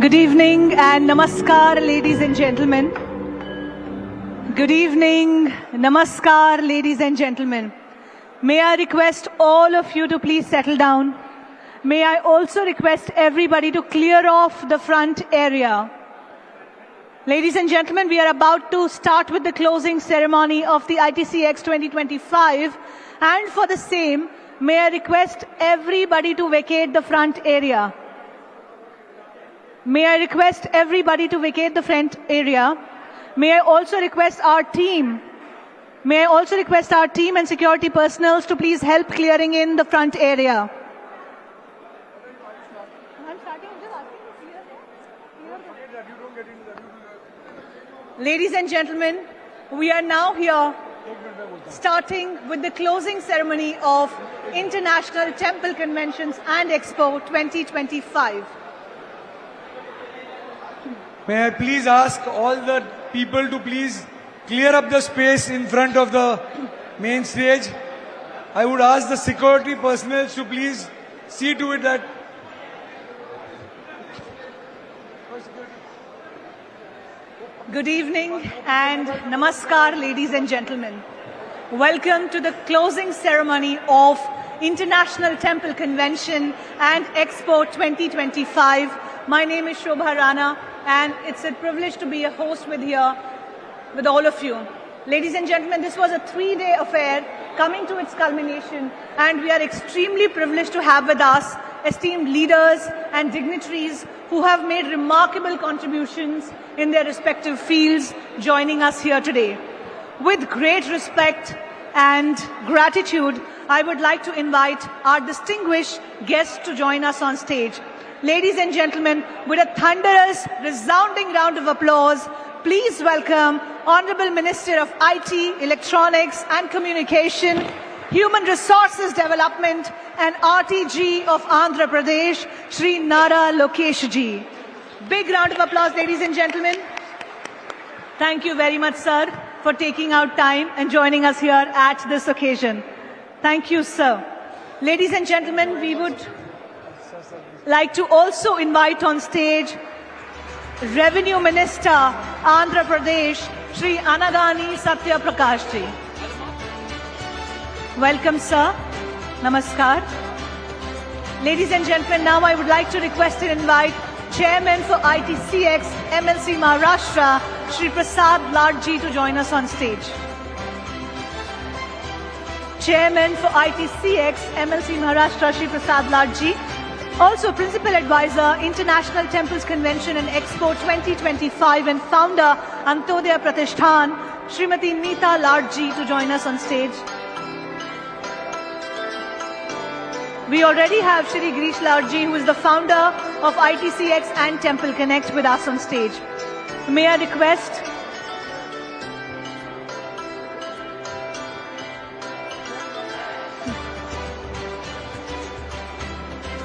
Good evening and namaskar, ladies and gentlemen. Good evening, namaskar, ladies and gentlemen. May I request all of you to please settle down. May I also request everybody to clear off the front area. Ladies and gentlemen, we are about to start with the closing ceremony of the ITCX 2025, and for the same, may I request everybody to vacate the front area. May I request everybody to vacate the front area. May I also request our team and security personnel to please help clearing in the front area. Ladies and gentlemen, we are now here starting with the closing ceremony of International Temple Conventions and Expo 2025. May I please ask all the people to please clear up the space in front of the main stage. I would ask the security personnel to please see to it that Good evening and namaskar, ladies and gentlemen. Welcome to the closing ceremony of International Temple Convention and Expo 2025. My name is Shobha Rana, and it's a privilege to be a host with all of you. Ladies and gentlemen, this was a 3-day affair coming to its culmination, and we are extremely privileged to have with us esteemed leaders and dignitaries who have made remarkable contributions in their respective fields joining us here today. With great respect and gratitude, I would like to invite our distinguished guests to join us on stage. Ladies and gentlemen, with a thunderous, resounding round of applause, please welcome Honorable Minister of IT, Electronics and Communication, Human Resources Development and RTG of Andhra Pradesh, Shri Nara Lokesh ji. Big round of applause, ladies and gentlemen. Thank you very much, sir, for taking out time and joining us here at this occasion. Thank you, sir. Ladies and gentlemen, we would like to also invite on stage Revenue Minister, Andhra Pradesh, Shri Anagani Satya Prakash ji. Welcome, sir. Namaskar. Ladies and gentlemen, now I would like to request and invite Chairman for ITCX MLC Maharashtra, Shri Prasad Ladji, to join us on stage. Chairman for ITCX MLC Maharashtra, Shri Prasad Ladji. Also Principal Advisor, International Temples Convention and Expo 2025 and Founder, Antodaya Pratishthan, Srimati Neeta Ladji, to join us on stage. We already have Shri Girish Ladji, who is the founder of ITCX and Temple Connect, with us on stage. May I request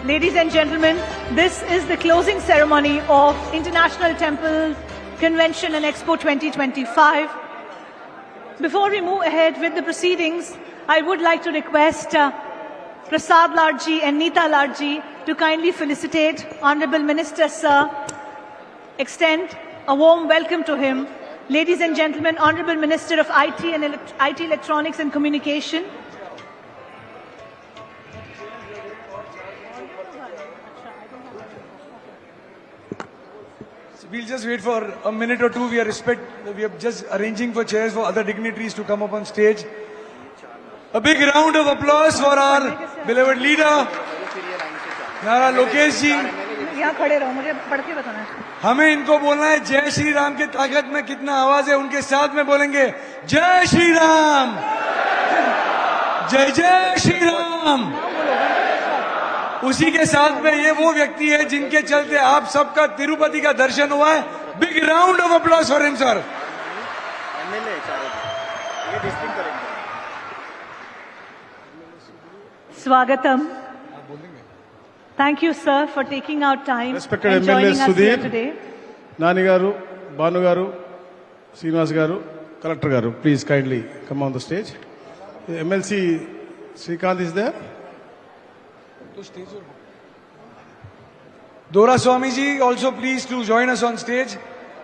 Ladies and gentlemen, this is the closing ceremony of International Temple Convention and Expo 2025. Before we move ahead with the proceedings, I would like to request Prasad Ladji and Neeta Ladji to kindly felicitate Honorable Minister, sir. Extend a warm welcome to him. Ladies and gentlemen, Honorable Minister of IT and IT Electronics and Communication. we'll just wait for a minute or two. We are just arranging for chairs for other dignitaries to come up on stage. A big round of applause for our beloved leader, Nara Lokesh ji. हमें इनको बोलना है जय श्री राम की ताकत में कितना आवाज है, उनके साथ में बोलेंगे जय श्री राम, जय जय श्री राम। उसी के साथ में ये वो व्यक्ति है जिनके चलते आप सबका तिरुपति का दर्शन हुआ है। Big round of applause for him sir. Swagatam. Thank you, sir, for taking out time Respected and joining MLA us here Sudhir, today. Nani garu, Banu garu, Srinivas garu, Collector garu, please kindly come on the stage. The MLC Srikanth is there. Dora Swamiji also pleased to join us on stage.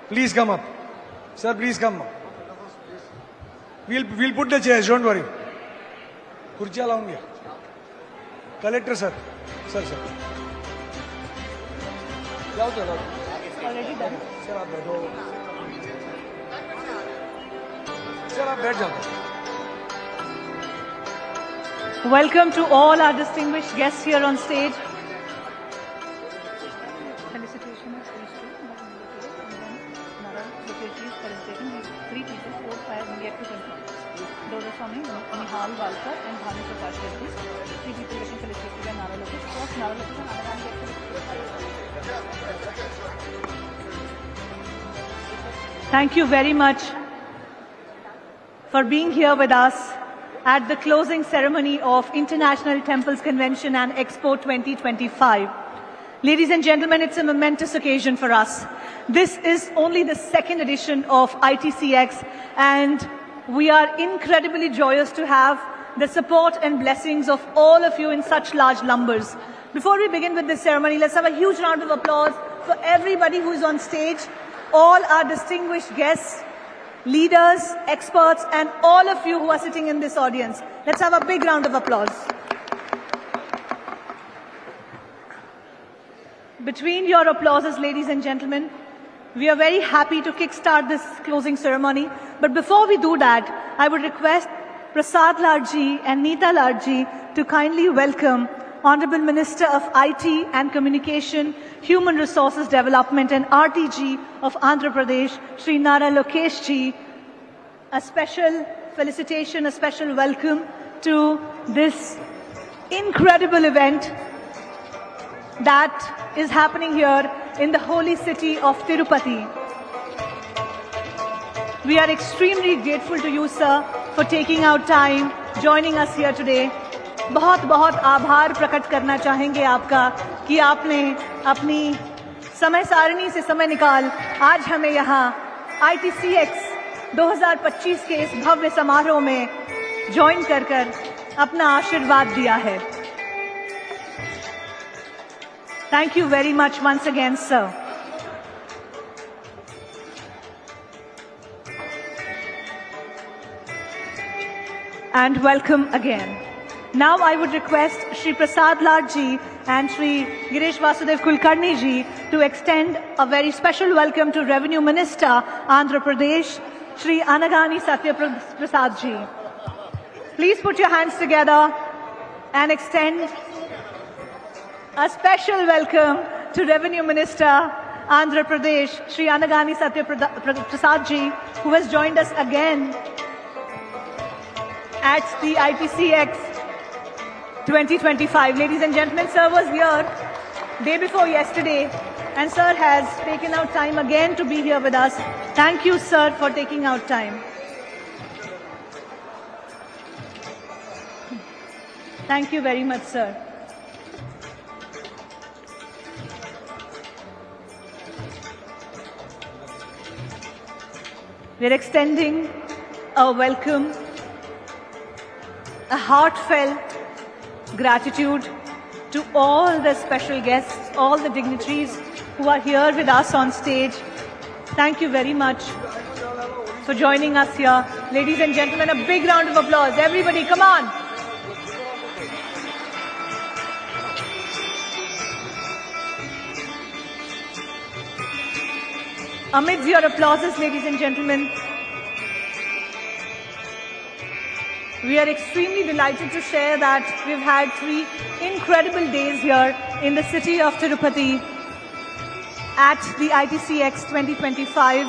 Please come up. Sir, please come up. We'll put the chairs, don't worry. Kurcha launge. Collector sir. Sir. जाओ चलो. Already done. Sir आप बैठो. Sir आप बैठ जाओ. Welcome to all our distinguished guests here on stage. Felicitation of stage 2. Nara Lokesh is felicitating these 3 people, 4, 5 and yet to confirm. Dora Swami, Nihal Walkar and Bhanu Prakash Reddy. 3 people getting felicitated by Nara Lokesh. Of course, Nara Lokesh and Anagani get felicitated. Thank you very much for being here with us at the closing ceremony of International Temples Convention and Expo 2025. Ladies and gentlemen, it's a momentous occasion for us. This is only the 2nd edition of ITCX, and we are incredibly joyous to have the support and blessings of all of you in such large numbers. Before we begin with this ceremony, let's have a huge round of applause for everybody who is on stage, all our distinguished guests, leaders, experts, and all of you who are sitting in this audience. Let's have a big round of applause. Between your applauses, ladies and gentlemen, we are very happy to kickstart this closing ceremony. But before we do that, I would request Prasad Larji and Neeta Larji to kindly welcome Honorable Minister of IT and Communication, Human Resources Development and RTG of Andhra Pradesh, Sri Nara Lokesh ji. A special felicitation, a special welcome to this incredible event that is happening here in the holy city of Tirupati. We are extremely grateful to you, sir, for taking out time, joining us here today. बहुत बहुत आभार प्रकट करना चाहेंगे आपका कि आपने अपनी समय सारणी से समय निकाल आज हमें यहाँ ITCX 2025 के इस भव्य समारोह में ज्वाइन कर अपना आशीर्वाद दिया है. Thank you very much once again, sir. And welcome again. Now I would request Shri Prasad Larji and Shri Girish Vasudev Kulkarni ji to extend a very special welcome to Revenue Minister, Andhra Pradesh, Shri Anagani Satya Prasad ji. Please put your hands together and extend a special welcome to Revenue Minister, Andhra Pradesh, Shri Anagani Satya Prasad ji, who has joined us again at the ITCX 2025. Ladies and gentlemen, sir was here day before yesterday, and sir has taken out time again to be here with us. Thank you, sir, for taking out time. Thank you very much, sir. We're extending a welcome, a heartfelt gratitude to all the special guests, all the dignitaries who are here with us on stage. Thank you very much for joining us here. Ladies and gentlemen, a big round of applause. Everybody, come on. Amidst your applauses, ladies and gentlemen, we are extremely delighted to share that we've had 3 incredible days here in the city of Tirupati at the ITCX 2025.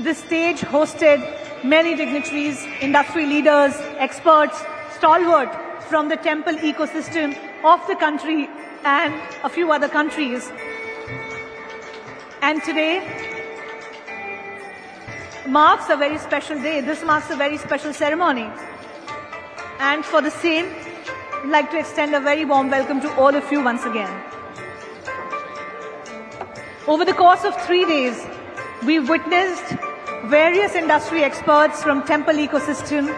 The stage hosted many dignitaries, industry leaders, experts, stalwart from the temple ecosystem of the country and a few other countries. And today marks a very special day. This marks a very special ceremony. And for the same, I'd like to extend a very warm welcome to all of you once again. Over the course of 3 days, we witnessed various industry experts from temple ecosystem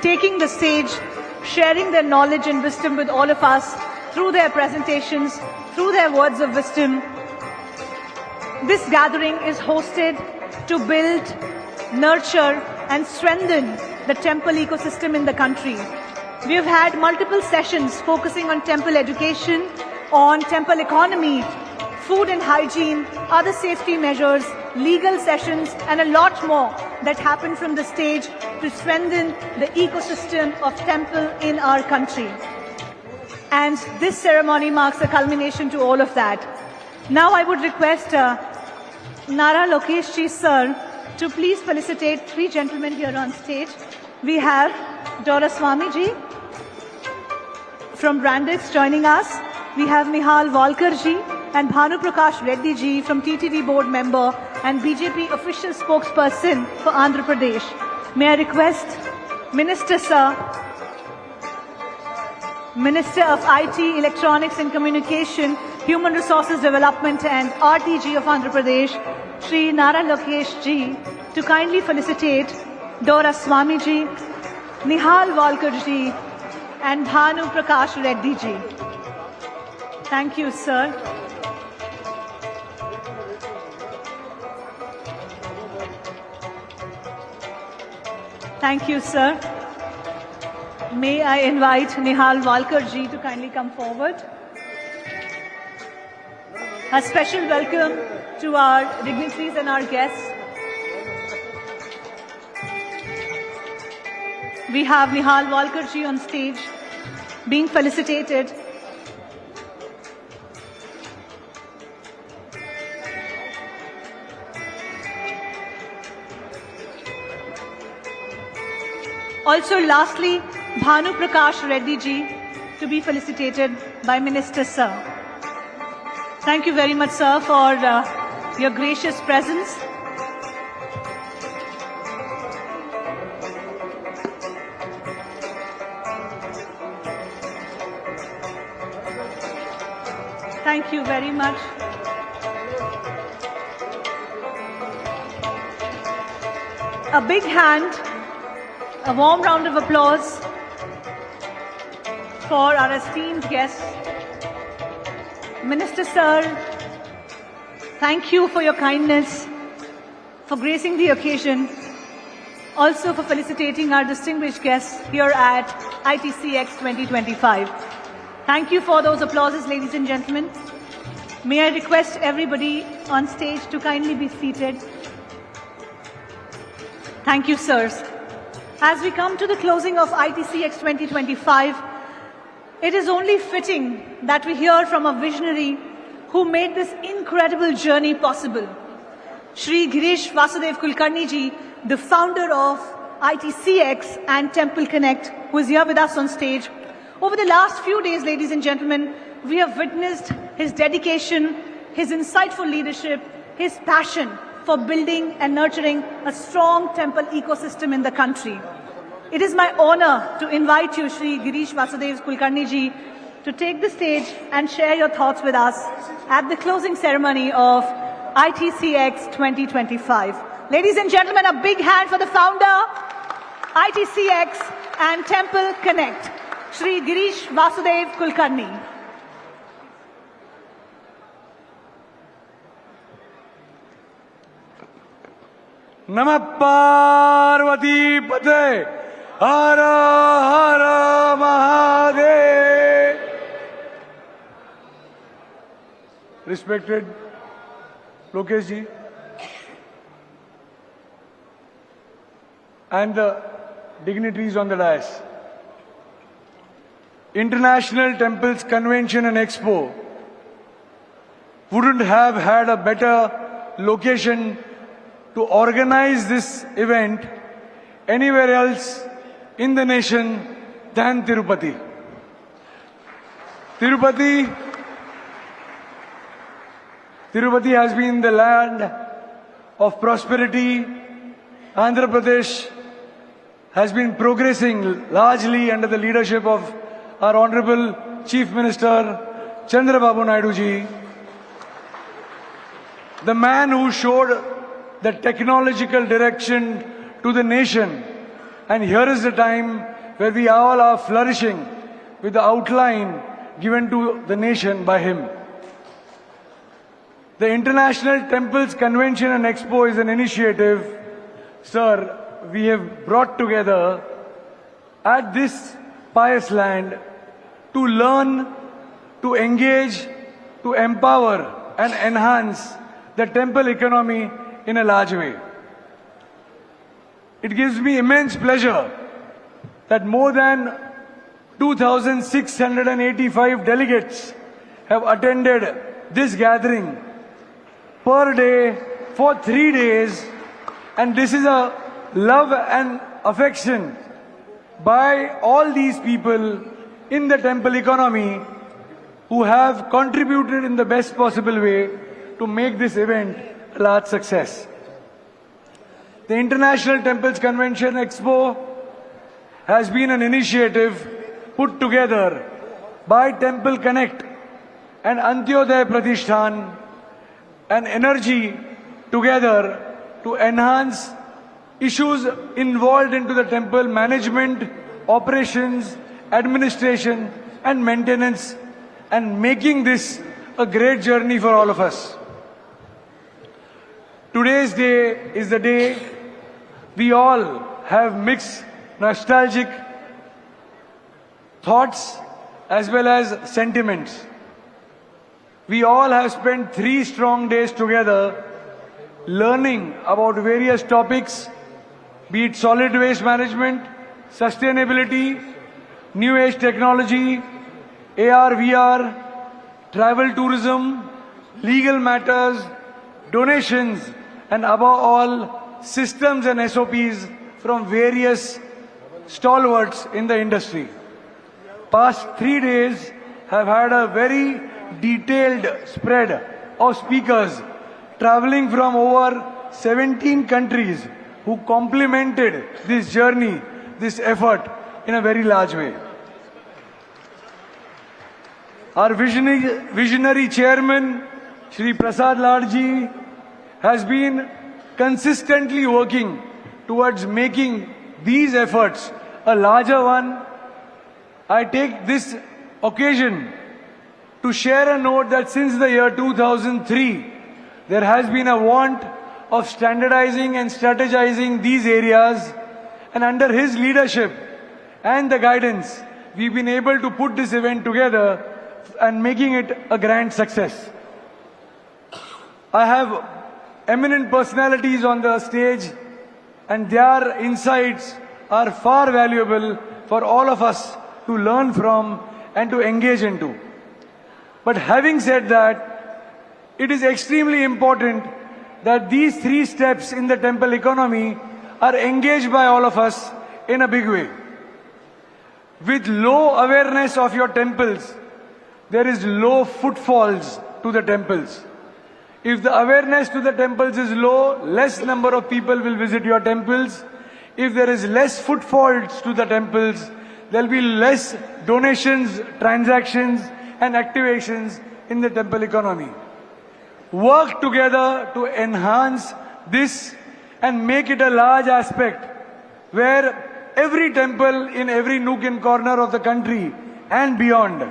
taking the stage, sharing their knowledge and wisdom with all of us through their presentations, through their words of wisdom. This gathering is hosted to build, nurture and strengthen the temple ecosystem in the country. We have had multiple sessions focusing on temple education, on temple economy, food and hygiene, other safety measures, legal sessions and a lot more that happen from the stage to strengthen the ecosystem of temple in our country. And this ceremony marks a culmination to all of that. Now I would request Nara Lokesh ji sir to please felicitate three gentlemen here on stage. We have Dora Swami ji from Brandix joining us. We have Nihal Walkar ji and Bhanu Prakash Reddy ji from TTD board member and BJP official spokesperson for Andhra Pradesh. May I request Minister Sir, Minister of IT, Electronics and Communication, Human Resources Development and RTG of Andhra Pradesh, Shri Nara Lokesh ji, to kindly felicitate Dora Swami ji, Nihal Walkar ji and Bhanu Prakash Reddy ji. Thank you, sir. Thank you, sir. May I invite Nihal Walkar ji to kindly come forward. A special welcome to our dignitaries and our guests. We have Nihal Walkar ji on stage being felicitated. Also, lastly, Bhanu Prakash Reddy ji to be felicitated by Minister Sir. Thank you very much, sir, for your gracious presence. Thank you very much. A big hand, a warm round of applause for our esteemed guests. Minister Sir, thank you for your kindness, for gracing the occasion, also for felicitating our distinguished guests here at ITCX 2025. Thank you for those applauses, ladies and gentlemen. May I request everybody on stage to kindly be seated. Thank you, sirs. As we come to the closing of ITCX 2025, it is only fitting that we hear from a visionary who made this incredible journey possible. Shri Girish Vasudev Kulkarni ji, the founder of ITCX and Temple Connect, who is here with us on stage. Over the last few days, ladies and gentlemen, we have witnessed his dedication, his insightful leadership, his passion for building and nurturing a strong temple ecosystem in the country. It is my honor to invite you, Shri Girish Vasudev Kulkarni ji, to take the stage and share your thoughts with us at the closing ceremony of ITCX 2025. Ladies and gentlemen, a big hand for the founder, ITCX and Temple Connect, Shri Girish Vasudev Kulkarni. Namah Parvati Pate Hara Hara Mahadev. Respected Lokesh ji and the dignitaries on the dais. International Temples Convention and Expo wouldn't have had a better location to organize this event anywhere else in the nation than Tirupati. Tirupati has been the land of prosperity. Andhra Pradesh has been progressing largely under the leadership of our Honorable Chief Minister Chandrababu Naidu ji, the man who showed the technological direction to the nation. And here is the time where we all are flourishing with the outline given to the nation by him. The International Temples Convention and Expo is an initiative, sir, we have brought together at this pious land to learn, to engage, to empower and enhance the temple economy in a large way. It gives me immense pleasure that more than 2,685 delegates have attended this gathering per day for 3 days, and this is a love and affection by all these people in the temple economy who have contributed in the best possible way to make this event a large success. The International Temples Convention Expo has been an initiative put together by Temple Connect and Antyodaya Pratishthan, and energy together to enhance issues involved into the temple management, operations, administration and maintenance, and making this a great journey for all of us. Today's day is the day we all have mixed nostalgic thoughts as well as sentiments. We all have spent 3 strong days together learning about various topics, be it solid waste management, sustainability, new age technology, AR, VR, travel tourism, legal matters, donations, and above all, systems and SOPs from various stalwarts in the industry. Past 3 days have had a very detailed spread of speakers traveling from over 17 countries who complemented this journey, this effort in a very large way. Our visionary chairman, Shri Prasad Ladji, has been consistently working towards making these efforts a larger one. I take this occasion to share a note that since the year 2003, there has been a want of standardizing and strategizing these areas, and under his leadership and the guidance, we've been able to put this event together and making it a grand success. I have eminent personalities on the stage, and their insights are far valuable for all of us to learn from and to engage into. But having said that, it is extremely important that these 3 steps in the temple economy are engaged by all of us in a big way. With low awareness of your temples, there is low footfalls to the temples. If the awareness to the temples is low, less number of people will visit your temples. If there is less footfalls to the temples, there will be less donations, transactions and activations in the temple economy. Work together to enhance this and make it a large aspect where every temple in every nook and corner of the country and beyond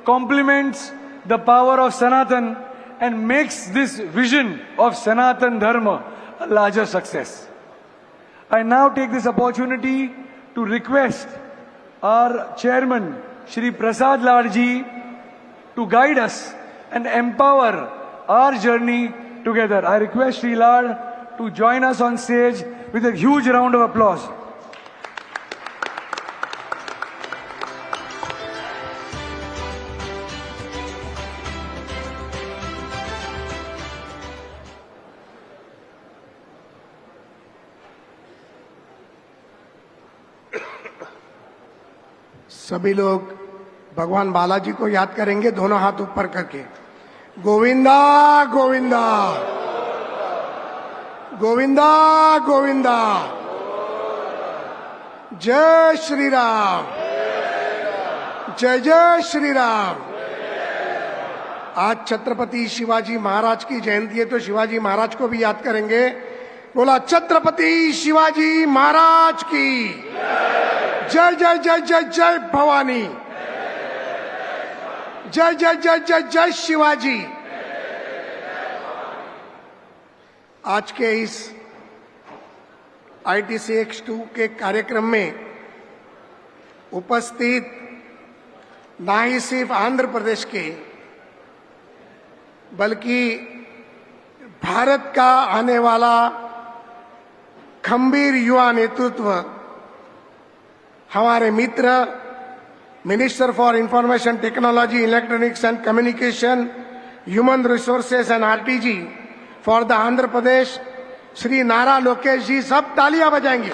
complements the power of Sanatan and makes this vision of Sanatan Dharma a larger success. I now take this opportunity to request our chairman, Shri Prasad Ladji, to guide us and empower our journey together. I request Shri Lad to join us on stage with a huge round of applause. सभी लोग भगवान बालाजी को याद करेंगे, दोनों हाथ ऊपर करके। गोविंदा गोविंदा गोविंदा गोविंदा, जय श्री राम, जय जय श्री राम। आज छत्रपति शिवाजी महाराज की जयंती है, तो शिवाजी महाराज को भी याद करेंगे। बोला छत्रपति शिवाजी महाराज की जय जय जय जय जय भवानी, जय जय जय जय जय शिवाजी। आज के इस ITCX2 के कार्यक्रम में उपस्थित ना ही सिर्फ आंध्र प्रदेश के बल्कि भारत का आने वाला खंबीर युवा नेतृत्व हमारे मित्र minister for information technology, electronics and communication, human resources and RTG for the Andhra Pradesh, Shri Nara Lokesh जी, सब तालियां बजाएंगे।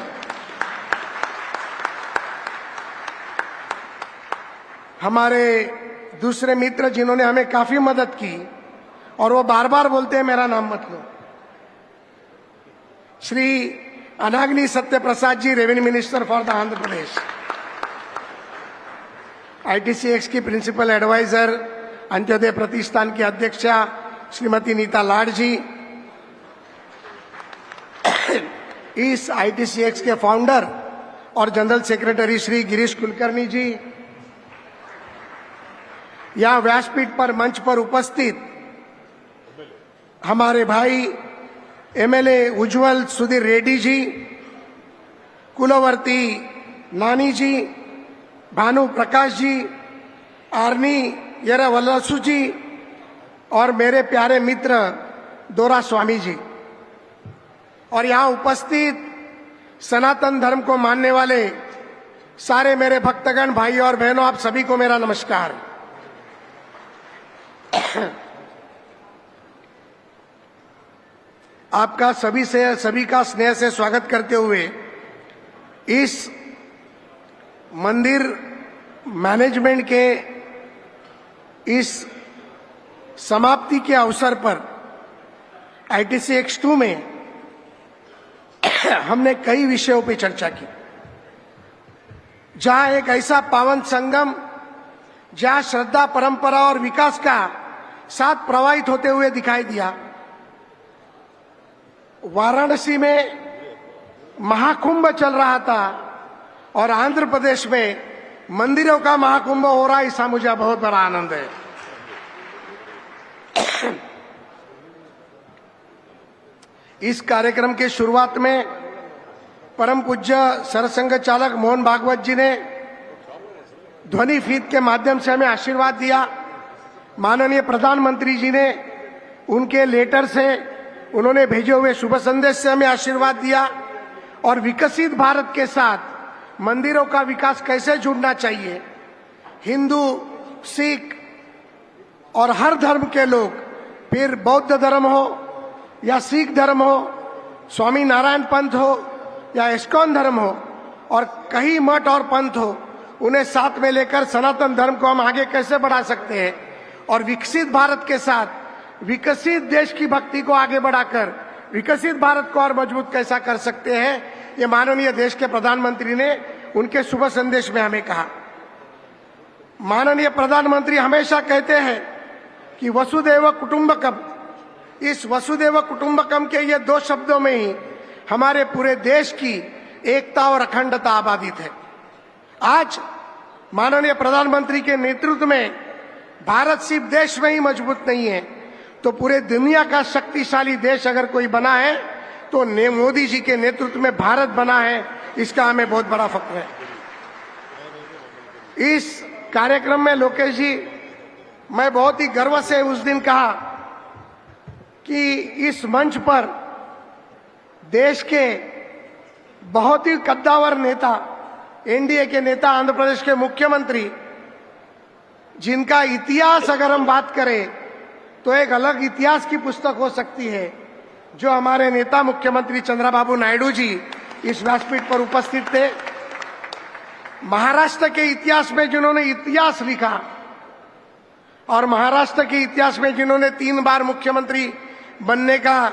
हमारे दूसरे मित्र जिन्होंने हमें काफी मदद की और वो बार बार बोलते हैं मेरा नाम मत लो, Shri Anagani Satya Prasad ji, revenue minister for the Andhra Pradesh, ITCX की प्रिंसिपल एडवाइजर अंत्योदय प्रतिष्ठान की अध्यक्षा श्रीमती नीता लाड जी, इस ITCX के फाउंडर और जनरल सेक्रेटरी श्री गिरीश कुलकर्णी जी, यहां व्यासपीठ पर मंच पर उपस्थित हमारे भाई MLA उज्जवल सुधीर रेड्डी जी, कुलवर्ती नानी जी, भानु प्रकाश जी, आर्नी येरा वल्लसु जी और मेरे प्यारे मित्र दोरा स्वामी जी, और यहां उपस्थित सनातन धर्म को मानने वाले सारे मेरे भक्तगण भाई और बहनों, आप सभी को मेरा नमस्कार। आपका सभी का स्नेह से स्वागत करते हुए इस मंदिर मैनेजमेंट के इस समाप्ति के अवसर पर ITCX2 में हमने कई विषयों पर चर्चा की, जहां एक ऐसा पावन संगम जहां श्रद्धा, परंपरा और विकास का साथ प्रवाहित होते हुए दिखाई दिया। वाराणसी में महाकुंभ चल रहा था और आंध्र प्रदेश में मंदिरों का महाकुंभ हो रहा है, इसका मुझे बहुत बड़ा आनंद है। इस कार्यक्रम के शुरुआत में परम पूज्य सरसंघ चालक मोहन भागवत जी ने ध्वनि फीत के माध्यम से हमें आशीर्वाद दिया। माननीय प्रधानमंत्री जी ने उनके लेटर से, उन्होंने भेजे हुए शुभ संदेश से हमें आशीर्वाद दिया और विकसित भारत के साथ मंदिरों का विकास कैसे जुड़ना चाहिए, हिंदू, सिख और हर धर्म के लोग, फिर बौद्ध धर्म हो या सिख धर्म हो, स्वामी नारायण पंथ हो या इस्कॉन धर्म हो और कई मठ और पंथ हो, उन्हें साथ में लेकर सनातन धर्म को हम आगे कैसे बढ़ा सकते हैं और विकसित भारत के साथ विकसित देश की भक्ति को आगे बढ़ाकर विकसित भारत को और मजबूत कैसा कर सकते हैं, ये माननीय देश के प्रधानमंत्री ने उनके शुभ संदेश में हमें कहा। माननीय प्रधानमंत्री हमेशा कहते हैं कि वसुदैव कुटुंबकम, इस वसुदैव कुटुंबकम के ये दो शब्दों में ही हमारे पूरे देश की एकता और अखंडता आबादित है। आज माननीय प्रधानमंत्री के नेतृत्व में भारत सिर्फ देश में ही मजबूत नहीं है, तो पूरे दुनिया का शक्तिशाली देश अगर कोई बना है तो मोदी जी के नेतृत्व में भारत बना है, इसका हमें बहुत बड़ा फख्र है। इस कार्यक्रम में लोकेश जी, मैं बहुत ही गर्व से उस दिन कहा कि इस मंच पर देश के बहुत ही कद्दावर नेता, NDA के नेता, आंध्र प्रदेश के मुख्यमंत्री, जिनका इतिहास अगर हम बात करें तो एक अलग इतिहास की पुस्तक हो सकती है, जो हमारे नेता मुख्यमंत्री चंद्रबाबू नायडू जी इस व्यासपीठ पर उपस्थित थे। महाराष्ट्र के इतिहास में जिन्होंने इतिहास लिखा और महाराष्ट्र के इतिहास में जिन्होंने 3 बार मुख्यमंत्री बनने का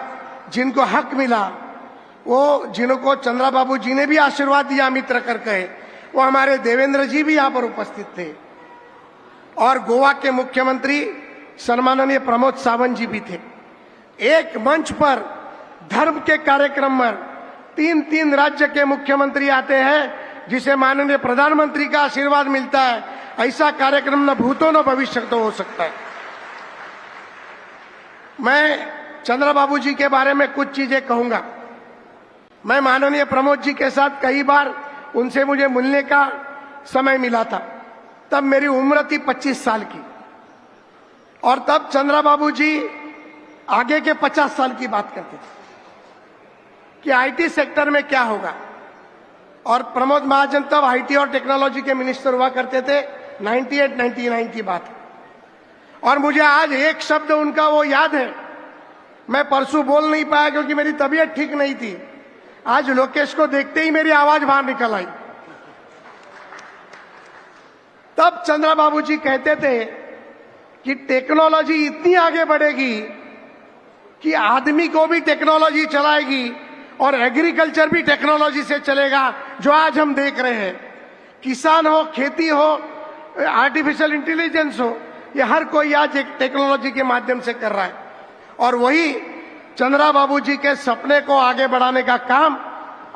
जिनको हक मिला, वो जिनको चंद्रबाबू जी ने भी आशीर्वाद दिया मित्र करके, वो हमारे देवेंद्र जी भी यहाँ पर उपस्थित थे और गोवा के मुख्यमंत्री सम्माननीय प्रमोद सावंत जी भी थे। एक मंच पर धर्म के कार्यक्रम में 3 राज्य के मुख्यमंत्री आते हैं, जिसे माननीय प्रधानमंत्री का आशीर्वाद मिलता है। ऐसा कार्यक्रम न भूतो न भविष्य तो हो सकता है। मैं चंद्रबाबू जी के बारे में कुछ चीजें कहूंगा। मैं माननीय प्रमोद जी के साथ कई बार उनसे मुझे मिलने का समय मिला था। तब मेरी उम्र थी 25 साल की, और तब चंद्रबाबू जी आगे के 50 साल की बात करते थे कि आईटी सेक्टर में क्या होगा। और प्रमोद महाजन तब आईटी और टेक्नोलॉजी के मिनिस्टर हुआ करते थे। 98-99 की बात है। और मुझे आज एक शब्द उनका वो याद है, मैं परसों बोल नहीं पाया क्योंकि मेरी तबीयत ठीक नहीं थी। आज लोकेश को देखते ही मेरी आवाज बाहर निकल आई। तब चंद्रबाबू जी कहते थे कि टेक्नोलॉजी इतनी आगे बढ़ेगी कि आदमी को भी टेक्नोलॉजी चलाएगी और एग्रीकल्चर भी टेक्नोलॉजी से चलेगा, जो आज हम देख रहे हैं। किसान हो, खेती हो, आर्टिफिशियल इंटेलिजेंस हो, ये हर कोई आज एक टेक्नोलॉजी के माध्यम से कर रहा है। और वही चंद्रबाबू जी के सपने को आगे बढ़ाने का काम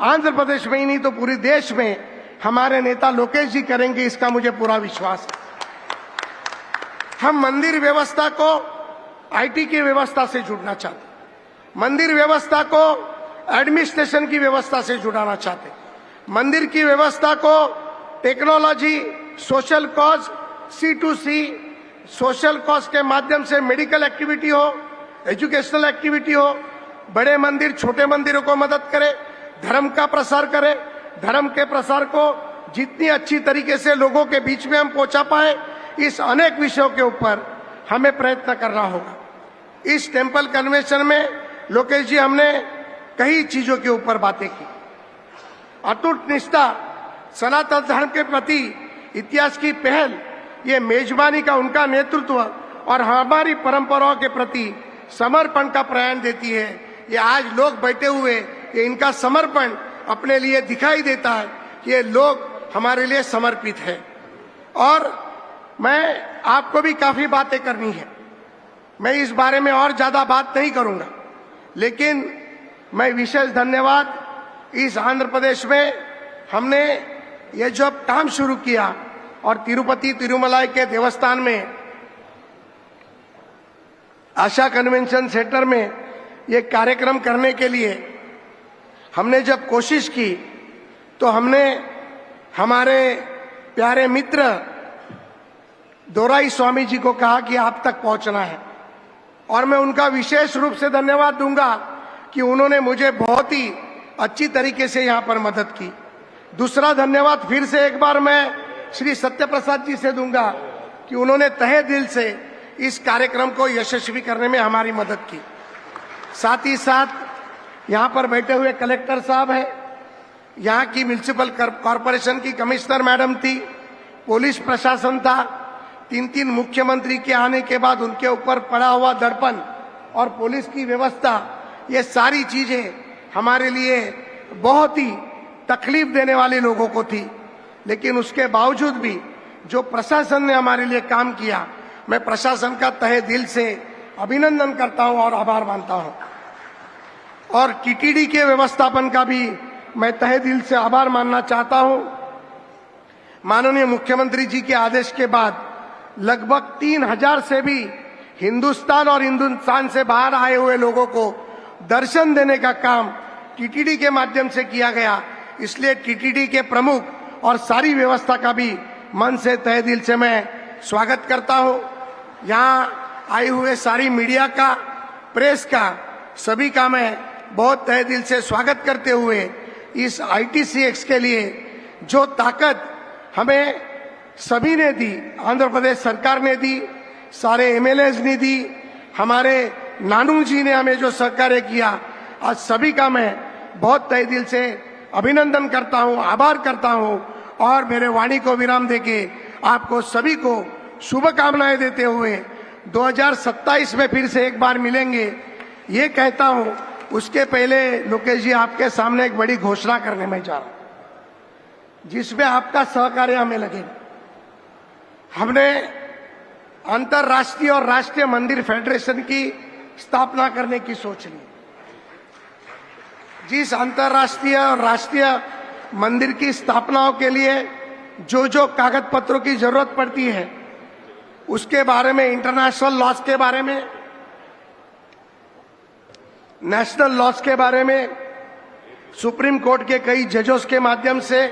आंध्र प्रदेश में ही नहीं तो पूरे देश में हमारे नेता लोकेश जी करेंगे, इसका मुझे पूरा विश्वास है। हम मंदिर व्यवस्था को आईटी की व्यवस्था से जुड़ना चाहते, मंदिर व्यवस्था को एडमिनिस्ट्रेशन की व्यवस्था से जुड़ाना चाहते, मंदिर की व्यवस्था को technology, social cause, C2C, social cause के माध्यम से मेडिकल एक्टिविटी हो, एजुकेशनल एक्टिविटी हो, बड़े मंदिर छोटे मंदिरों को मदद करे, धर्म का प्रसार करे, धर्म के प्रसार को जितनी अच्छी तरीके से लोगों के बीच में हम पहुंचा पाए, इस अनेक विषयों के ऊपर हमें प्रयत्न करना होगा। इस टेम्पल कन्वेंशन में लोकेश जी हमने कई चीजों के ऊपर बातें की। अटूट निष्ठा, सनातन धर्म के प्रति इतिहास की पहल, ये मेजबानी का उनका नेतृत्व और हमारी परंपराओं के प्रति समर्पण का प्रयाण देती है। ये आज लोग बैठे हुए, ये इनका समर्पण अपने लिए दिखाई देता है कि ये लोग हमारे लिए समर्पित है। और मैं आपको भी काफी बातें करनी है, मैं इस बारे में और ज्यादा बात नहीं करूंगा, लेकिन मैं विशेष धन्यवाद इस आंध्र प्रदेश में हमने ये जो काम शुरू किया और तिरुपति तिरुमलाई के देवस्थान में आशा कन्वेंशन सेंटर में ये कार्यक्रम करने के लिए हमने जब कोशिश की तो हमने हमारे प्यारे मित्र दोराई स्वामी जी को कहा कि आप तक पहुंचना है, और मैं उनका विशेष रूप से धन्यवाद दूंगा कि उन्होंने मुझे बहुत ही अच्छी तरीके से यहां पर मदद की। दूसरा धन्यवाद फिर से एक बार मैं श्री सत्य प्रसाद जी से दूंगा कि उन्होंने तहे दिल से इस कार्यक्रम को यशस्वी करने में हमारी मदद की। साथ ही साथ यहाँ पर बैठे हुए कलेक्टर साहब हैं, यहाँ की म्युनिसिपल कॉरपोरेशन की कमिश्नर मैडम थी, पुलिस प्रशासन था, 3 मुख्यमंत्री के आने के बाद उनके ऊपर पड़ा हुआ दर्पण और पुलिस की व्यवस्था, ये सारी चीजें हमारे लिए बहुत ही तकलीफ देने वाले लोगों को थी। लेकिन उसके बावजूद भी जो प्रशासन ने हमारे लिए काम किया, मैं प्रशासन का तहे दिल से अभिनंदन करता हूं और आभार मानता हूं। और टीटीडी के व्यवस्थापन का भी मैं तहे दिल से आभार मानना चाहता हूं। माननीय मुख्यमंत्री जी के आदेश के बाद लगभग 3000 से भी हिंदुस्तान और हिंदुस्तान से बाहर आए हुए लोगों को दर्शन देने का काम टीटीडी के माध्यम से किया गया। इसलिए टीटीडी के प्रमुख और सारी व्यवस्था का भी मन से तहे दिल से मैं स्वागत करता हूं। यहाँ आए हुए सारी मीडिया का, प्रेस का, सभी का मैं बहुत तहे दिल से स्वागत करते हुए इस ITCX के लिए जो ताकत हमें सभी ने दी, आंध्र प्रदेश सरकार ने दी, सारे MLAs ने दी, हमारे नानू जी ने हमें जो सहकार्य किया, आज सभी का मैं बहुत तहे दिल से अभिनंदन करता हूं, आभार करता हूं। और मेरे वाणी को विराम देके आपको सभी को शुभकामनाएं देते हुए 2027 में फिर से एक बार मिलेंगे ये कहता हूं। उसके पहले लोकेश जी आपके सामने एक बड़ी घोषणा करने में जा रहा हूं, जिसमें आपका सहकार्य हमें लगेगा। हमने अंतरराष्ट्रीय और राष्ट्रीय मंदिर फेडरेशन की स्थापना करने की सोच ली। जिस अंतरराष्ट्रीय और राष्ट्रीय मंदिर की स्थापनाओं के लिए जो जो कागज पत्रों की जरूरत पड़ती है, उसके बारे में, इंटरनेशनल लॉज के बारे में नेशनल लॉज के बारे में सुप्रीम कोर्ट के कई जजों के माध्यम से,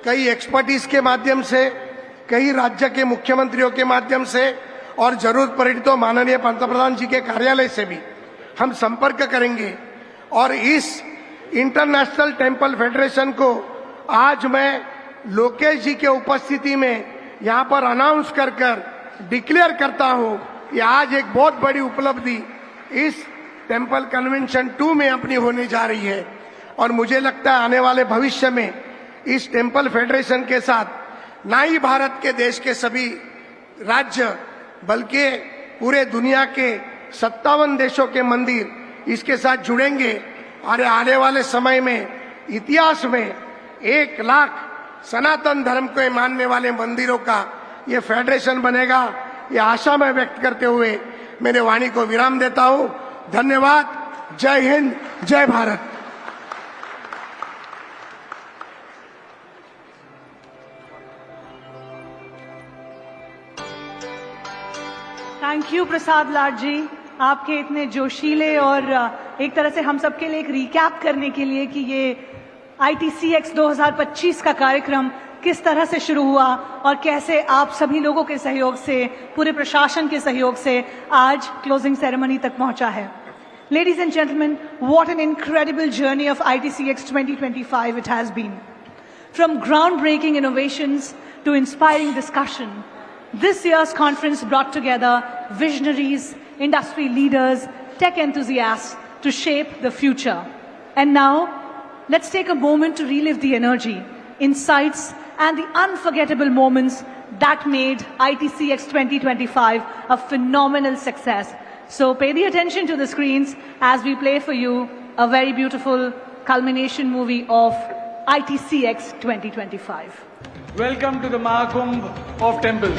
कई एक्सपर्टीज के माध्यम से, कई राज्य के मुख्यमंत्रियों के माध्यम से और जरूरत पड़ी तो माननीय पंतप्रधान जी के कार्यालय से भी हम संपर्क करेंगे। और इस इंटरनेशनल टेम्पल फेडरेशन को आज मैं लोकेश जी के उपस्थिति में यहाँ पर अनाउंस कर डिक्लेयर करता हूँ कि आज एक बहुत बड़ी उपलब्धि इस टेम्पल कन्वेंशन 2 में अपनी होने जा रही है। और मुझे लगता है आने वाले भविष्य में इस टेम्पल फेडरेशन के साथ ना ही भारत के देश के सभी राज्य बल्कि पूरे दुनिया के 57 देशों के मंदिर इसके साथ जुड़ेंगे और आने वाले समय में इतिहास में 1 लाख सनातन धर्म को मानने वाले मंदिरों का ये फेडरेशन बनेगा। ये आशा मैं व्यक्त करते हुए मेरे वाणी को विराम देता हूं। धन्यवाद। जय हिंद, जय भारत। थैंक यू प्रसाद लाड जी, आपके इतने जोशीले और एक तरह से हम सबके लिए एक रिकैप करने के लिए कि ये ITCX 2025 का कार्यक्रम किस तरह से शुरू हुआ और कैसे आप सभी लोगों के सहयोग से, पूरे प्रशासन के सहयोग से आज क्लोजिंग सेरेमनी तक पहुंचा है। Ladies and gentlemen, what an incredible journey of ITCX 2025 it has been. From groundbreaking innovations to inspiring discussion, this year's conference brought together visionaries, industry leaders, tech enthusiasts to shape the future. And now, let's take a moment to relive the energy, insights, and the unforgettable moments that made ITCX 2025 a phenomenal success. So pay the attention to the screens as we play for you a very beautiful culmination movie of ITCX 2025. Welcome to the Mahakumbh of Temples.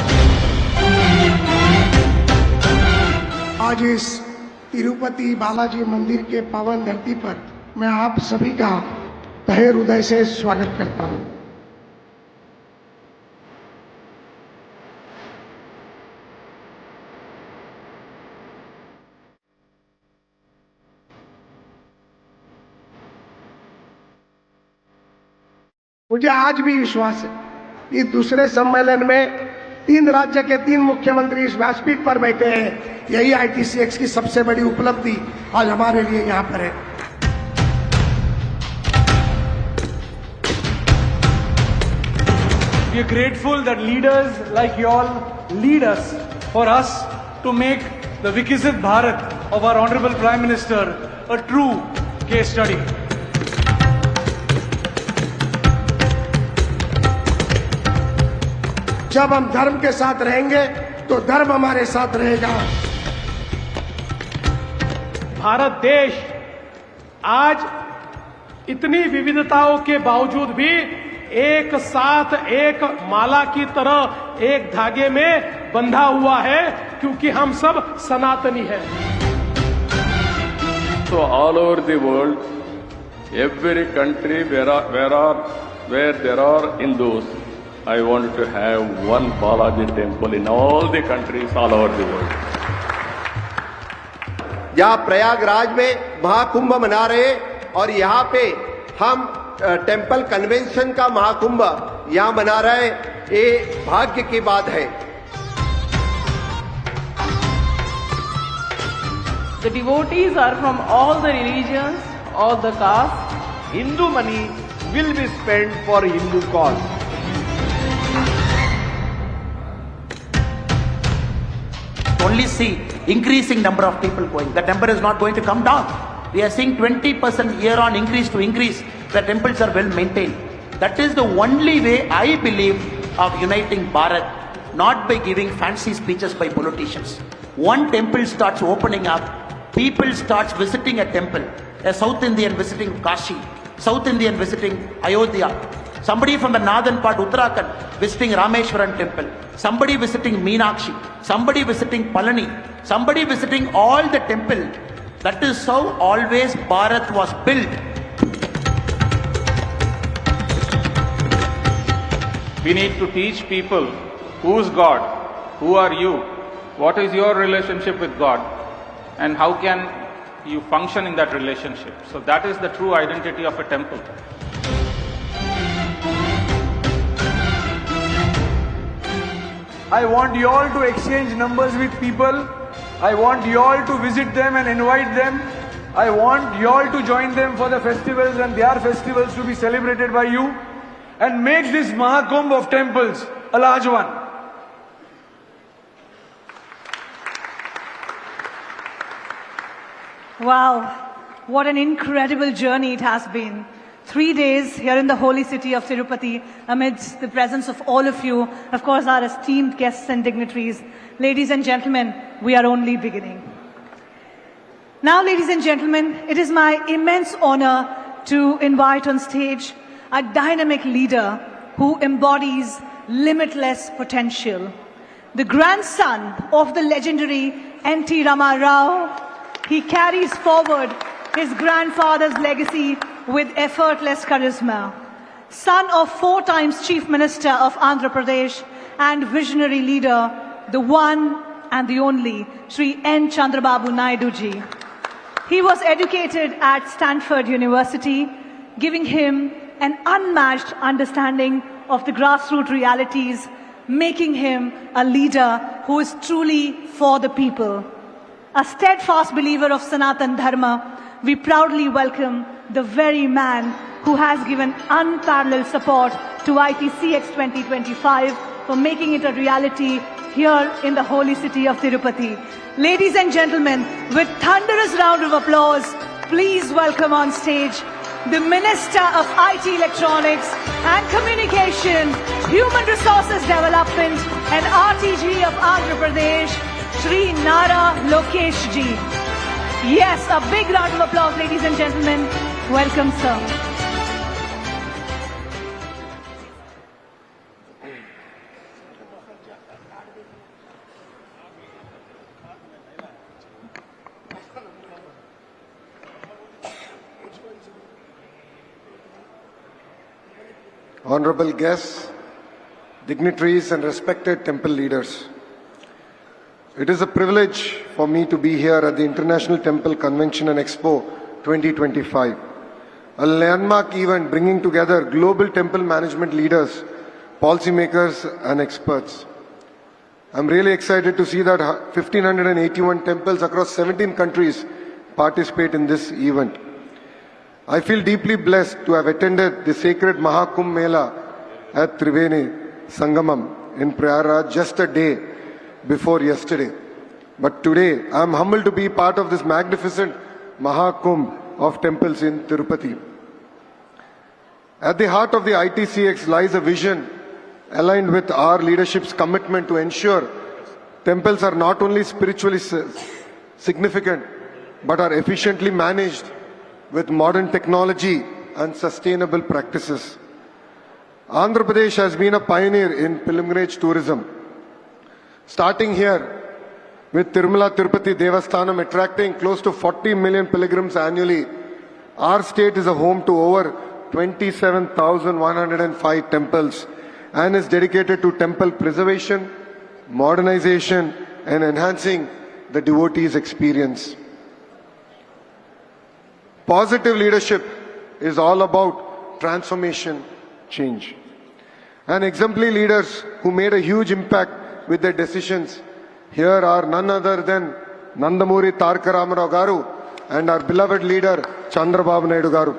आज इस तिरुपति बालाजी मंदिर के पावन धरती पर मैं आप सभी का तहे हृदय से स्वागत करता हूं। मुझे आज भी विश्वास है कि दूसरे सम्मेलन में 3 राज्य के 3 मुख्यमंत्री इस व्यासपीठ पर बैठे हैं। यही ITCX की सबसे बड़ी उपलब्धि आज हमारे लिए यहाँ पर है। We are grateful that leaders like you all lead us for us to make the Viksit Bharat of our Honorable Prime Minister a true case study. जब हम धर्म के साथ रहेंगे तो धर्म हमारे साथ रहेगा। भारत देश आज इतनी विविधताओं के बावजूद भी एक साथ एक माला की तरह एक धागे में बंधा हुआ है, क्योंकि हम सब सनातनी हैं। So all over the world, every country where there are Hindus, I want to have one Balaji temple in all the countries all over the world. यहाँ प्रयागराज में महाकुंभ मना रहे और यहाँ पे हम टेम्पल कन्वेंशन का महाकुंभ यहाँ मना रहे, ये भाग्य की बात है। The devotees are from all the religions, all the castes. Hindu money will be spent for Hindu cause. Only see increasing number of people going. The number is not going to come down. We are seeing 20% year on increase to increase. The temples are well maintained. That is the only way I believe of uniting Bharat, not by giving fancy speeches by politicians. One temple starts opening up, people starts visiting a temple. A South Indian visiting Kashi, South Indian visiting Ayodhya, somebody from the northern part, Uttarakhand, visiting Rameshwaran temple, somebody visiting Meenakshi, somebody visiting Palani, somebody visiting all the temple. That is how always Bharat was built. We need to teach people who's God, who are you, what is your relationship with God, and how can you function in that relationship. So that is the true identity of a temple. I want you all to exchange numbers with people. I want you all to visit them and invite them. I want you all to join them for the festivals and their festivals to be celebrated by you. And make this Mahakumbh of temples a large one. Wow, what an incredible journey it has been. 3 days here in the holy city of Tirupati amidst the presence of all of you, of course our esteemed guests and dignitaries. Ladies and gentlemen, we are only beginning. Now, ladies and gentlemen, it is my immense honor to invite on stage a dynamic leader who embodies limitless potential. The grandson of the legendary N.T. Rama Rao, he carries forward his grandfather's legacy with effortless charisma. Son of 4 times Chief Minister of Andhra Pradesh and visionary leader, the one and the only Sri N. Chandrababu Naidu ji. He was educated at Stanford University, giving him an unmatched understanding of the grassroots realities, making him a leader who is truly for the people. A steadfast believer of Sanatan Dharma, we proudly welcome the very man who has given unparalleled support to ITCX 2025 for making it a reality here in the holy city of Tirupati. Ladies and gentlemen, with thunderous round of applause, please welcome on stage the Minister of IT Electronics and Communication, Human Resources Development and RTG of Andhra Pradesh, Shri Nara Lokesh ji. Yes, a big round of applause, ladies and gentlemen. Welcome, sir. Honorable guests, dignitaries and respected temple leaders. It is a privilege for me to be here at the International Temple Convention and Expo 2025, a landmark event bringing together global temple management leaders, policymakers and experts. I'm really excited to see that 1,581 temples across 17 countries participate in this event. I feel deeply blessed to have attended the sacred Mahakumbh Mela at Triveni Sangamam in Prayaraj just a day before yesterday. But today, I am humbled to be part of this magnificent Mahakumbh of temples in Tirupati. At the heart of the ITCX lies a vision aligned with our leadership's commitment to ensure temples are not only spiritually significant, but are efficiently managed with modern technology and sustainable practices. Andhra Pradesh has been a pioneer in pilgrimage tourism. Starting here with Tirumala Tirupati Devasthanam attracting close to 40 million pilgrims annually, our state is a home to over 27,105 temples and is dedicated to temple preservation, modernization and enhancing the devotees' experience. Positive leadership is all about transformation, change. And exemplary leaders who made a huge impact with their decisions here are none other than Nandamuri Tarka Ramarao Garu and our beloved leader Chandrababu Naidu Garu.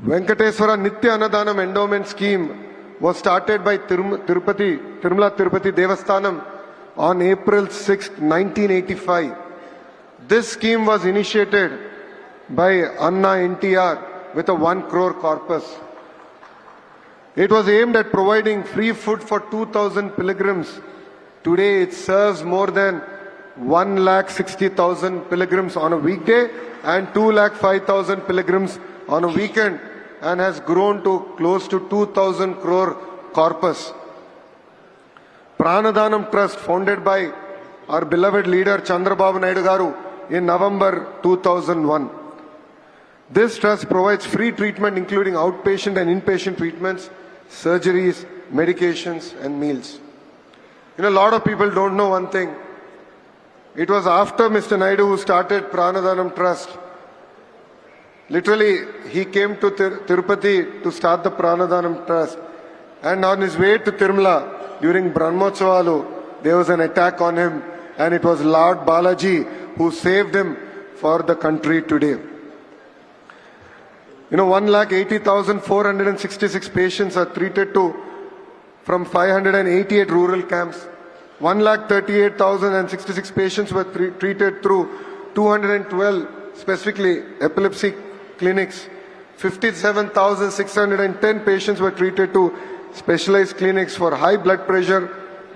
Venkateswara Nitya Annadanam Endowment Scheme was started by Tirumala Tirupati Devasthanam on April 6, 1985. This scheme was initiated by Anna NTR with a 1 crore corpus. It was aimed at providing free food for 2,000 pilgrims. Today it serves more than 1,60,000 pilgrims on a weekday and 2,05,000 pilgrims on a weekend and has grown to close to 2,000 crore corpus. Pranadhanam Trust, founded by our beloved leader Chandrababu Naidu Garu in November 2001. This trust provides free treatment including outpatient and inpatient treatments, surgeries, medications and meals. A lot of people don't know one thing. It was after Mr. Naidu who started Pranadhanam Trust. Literally, he came to Tirupati to start the Pranadhanam Trust. And on his way to Tirumala, during Brahmotsavalu, there was an attack on him. And it was Lord Balaji who saved him for the country today. 1,80,466 patients are treated from 588 rural camps. 1,38,066 patients were treated through 212 specifically epilepsy clinics. 57,610 patients were treated to specialized clinics for high blood pressure,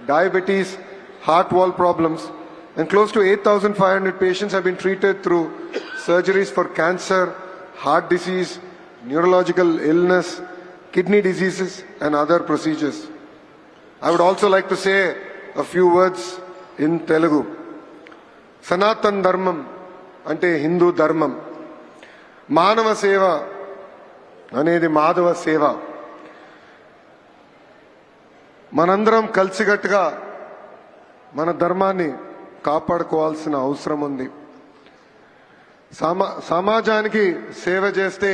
diabetes, heart wall problems, and close to 8,500 patients have been treated through surgeries for cancer, heart disease, neurological illness, kidney diseases, and other procedures. I would also like to say a few words in Telugu. Sanatan Dharmam ante Hindu Dharmam. Manava Seva anedi Madhava Seva. మనందరం కలిసికట్టుగా మన ధర్మాన్ని కాపాడుకోవాల్సిన అవసరం ఉంది. సమాజానికి సేవ చేస్తే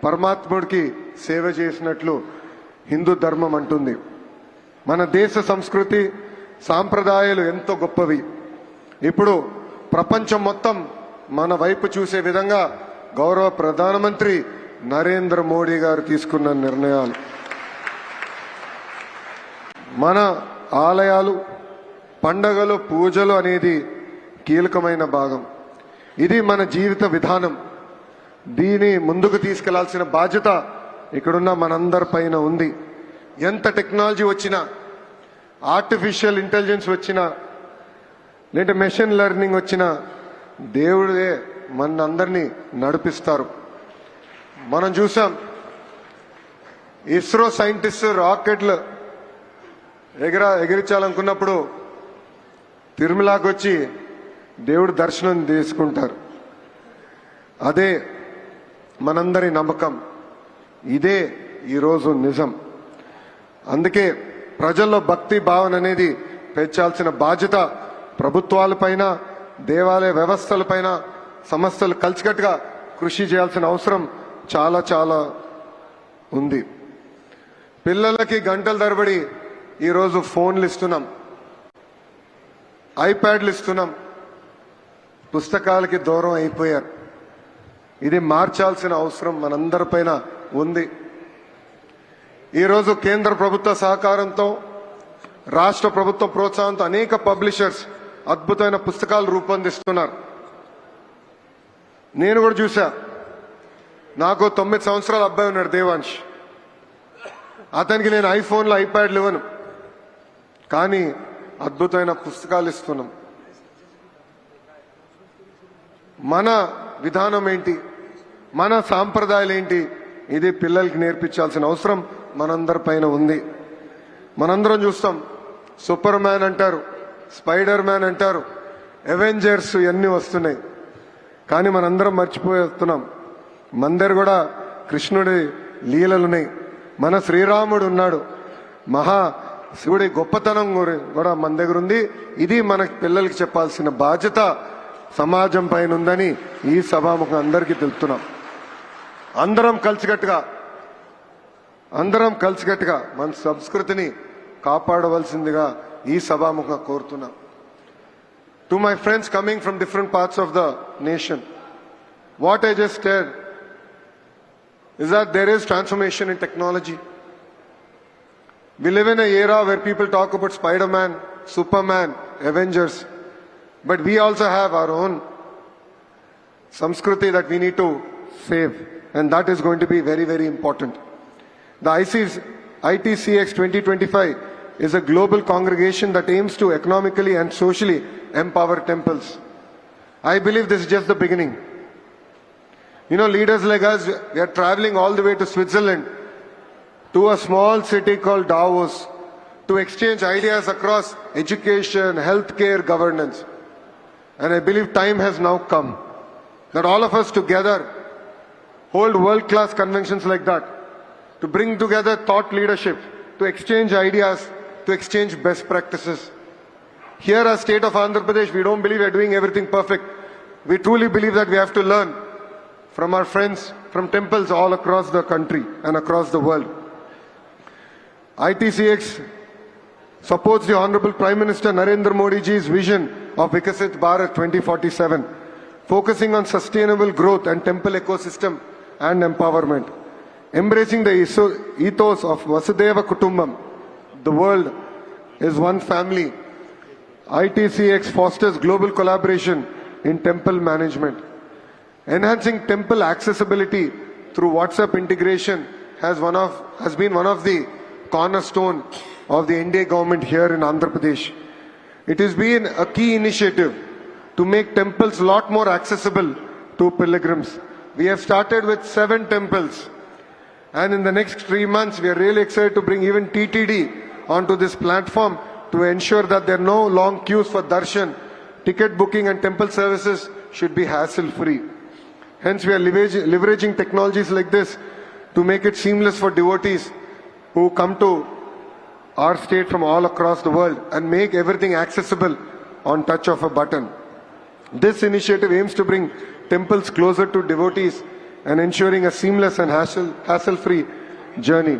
పరమాత్ముడికి సేవ చేసినట్లు హిందూ ధర్మం అంటుంది. మన దేశ సంస్కృతి సాంప్రదాయాలు ఎంతో గొప్పవి. ఇప్పుడు ప్రపంచం మొత్తం మన వైపు చూసే విధంగా గౌరవ ప్రధానమంత్రి నరేంద్ర మోడీ గారు తీసుకున్న నిర్ణయాలు, మన ఆలయాలు, పండగలు, పూజలు అనేది కీలకమైన భాగం. ఇది మన జీవిత విధానం. దీని ముందుకు తీసుకెళ్లాల్సిన బాధ్యత ఇక్కడున్న మనందరిపైన ఉంది. ఎంత టెక్నాలజీ వచ్చినా, ఆర్టిఫిషియల్ ఇంటెలిజెన్స్ వచ్చినా, లేదంటే మెషిన్ లెర్నింగ్ వచ్చినా, దేవుడే మనందరినీ నడిపిస్తారు. మనం చూసాం, ఇస్రో సైంటిస్ట్ రాకెట్లు ఎగిరించాలనుకున్నప్పుడు తిరుమలకి వచ్చి దేవుడు దర్శనం తీసుకుంటారు. అదే మనందరి నమ్మకం. ఇదే ఈరోజు నిజం. అందుకే ప్రజల్లో భక్తి భావన అనేది పెంచాల్సిన బాధ్యత ప్రభుత్వాలపైన, దేవాలయ వ్యవస్థలపైన, సంస్థలు కలిసికట్టుగా కృషి చేయాల్సిన అవసరం చాలా చాలా ఉంది. పిల్లలకి గంటల తరబడి ఈరోజు ఫోన్లు ఇస్తున్నాం, ఐప్యాడ్లు ఇస్తున్నాం, పుస్తకాలకి దూరం అయిపోయారు. ఇది మార్చాల్సిన అవసరం మనందరిపైన ఉంది. ఈరోజు కేంద్ర ప్రభుత్వ సహకారంతో, రాష్ట్ర ప్రభుత్వ ప్రోత్సాహంతో అనేక పబ్లిషర్స్ అద్భుతమైన పుస్తకాలు రూపొందిస్తున్నారు. నేను కూడా చూసా. నాకు 9 సంవత్సరాల అబ్బాయి ఉన్నాడు, దేవాంశ్. అతనికి నేను ఐఫోన్లో ఐప్యాడ్లు ఇవ్వను, కానీ అద్భుతమైన పుస్తకాలు ఇస్తున్నాం. మన విధానం ఏంటి, మన సాంప్రదాయాలు ఏంటి, ఇది పిల్లలకి నేర్పించాల్సిన అవసరం మనందరిపైన ఉంది. మనందరం చూస్తాం, సూపర్ మ్యాన్ అంటారు, స్పైడర్ మ్యాన్ అంటారు, అవెంజర్స్ ఇవన్నీ వస్తున్నాయి. కానీ మనందరం మర్చిపోతున్నాం, మన దగ్గర కూడా కృష్ణుడి లీలలున్నాయి. మన శ్రీరాముడు ఉన్నాడు, మహా శివుడి గొప్పతనం కూడా మన దగ్గర ఉంది. ఇది మన పిల్లలకి చెప్పాల్సిన బాధ్యత సమాజం పైన ఉందని ఈ సభాముఖం అందరికీ తెలుపుతున్నాం. అందరం కలిసికట్టుగా మన సంస్కృతిని కాపాడవలసిందిగా ఈ సభాముఖంగా కోరుతున్నాం. To my friends coming from different parts of the nation, what I just said is that there is transformation in technology. We live in an era where people talk about Spider-Man, Superman, Avengers, but we also have our own Samskriti that we need to save, and that is going to be very, very important. The ITCX 2025 is a global congregation that aims to economically and socially empower temples. I believe this is just the beginning. Leaders like us, we are traveling all the way to Switzerland, to a small city called Davos, to exchange ideas across education, healthcare, governance. And I believe time has now come that all of us together hold world-class conventions like that, to bring together thought leadership, to exchange ideas, to exchange best practices. Here, as state of Andhra Pradesh, we don't believe we are doing everything perfect. We truly believe that we have to learn from our friends, from temples all across the country and across the world. ITCX supports the Honorable Prime Minister Narendra Modi ji's vision of Vikasit Bharat 2047, focusing on sustainable growth and temple ecosystem and empowerment. Embracing the ethos of Vasudhaiva Kutumbam, the world is one family, ITCX fosters global collaboration in temple management. Enhancing temple accessibility through WhatsApp integration has been one of the cornerstone of the NDA government here in Andhra Pradesh. It has been a key initiative to make temples a lot more accessible to pilgrims. We have started with 7 temples, and in the next 3 months we are really excited to bring even TTD onto this platform to ensure that there are no long queues for darshan. Ticket booking and temple services should be hassle-free. Hence, we are leveraging technologies like this to make it seamless for devotees who come to our state from all across the world and make everything accessible on touch of a button. This initiative aims to bring temples closer to devotees and ensuring a seamless and hassle-free journey.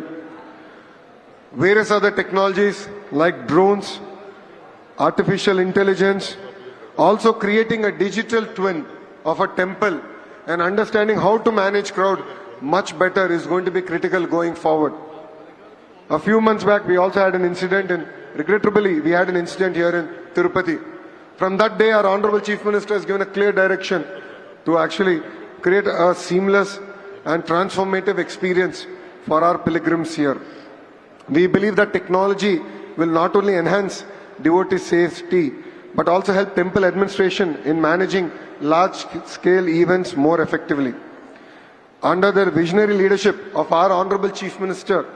Various other technologies like drones, artificial intelligence, also creating a digital twin of a temple and understanding how to manage crowd much better is going to be critical going forward. A few months back, we also had an incident, and regrettably, we had an incident here in Tirupati. From that day, our Honorable Chief Minister has given a clear direction to actually create a seamless and transformative experience for our pilgrims here. We believe that technology will not only enhance devotee safety, but also help temple administration in managing large-scale events more effectively. Under the visionary leadership of our Honorable Chief Minister,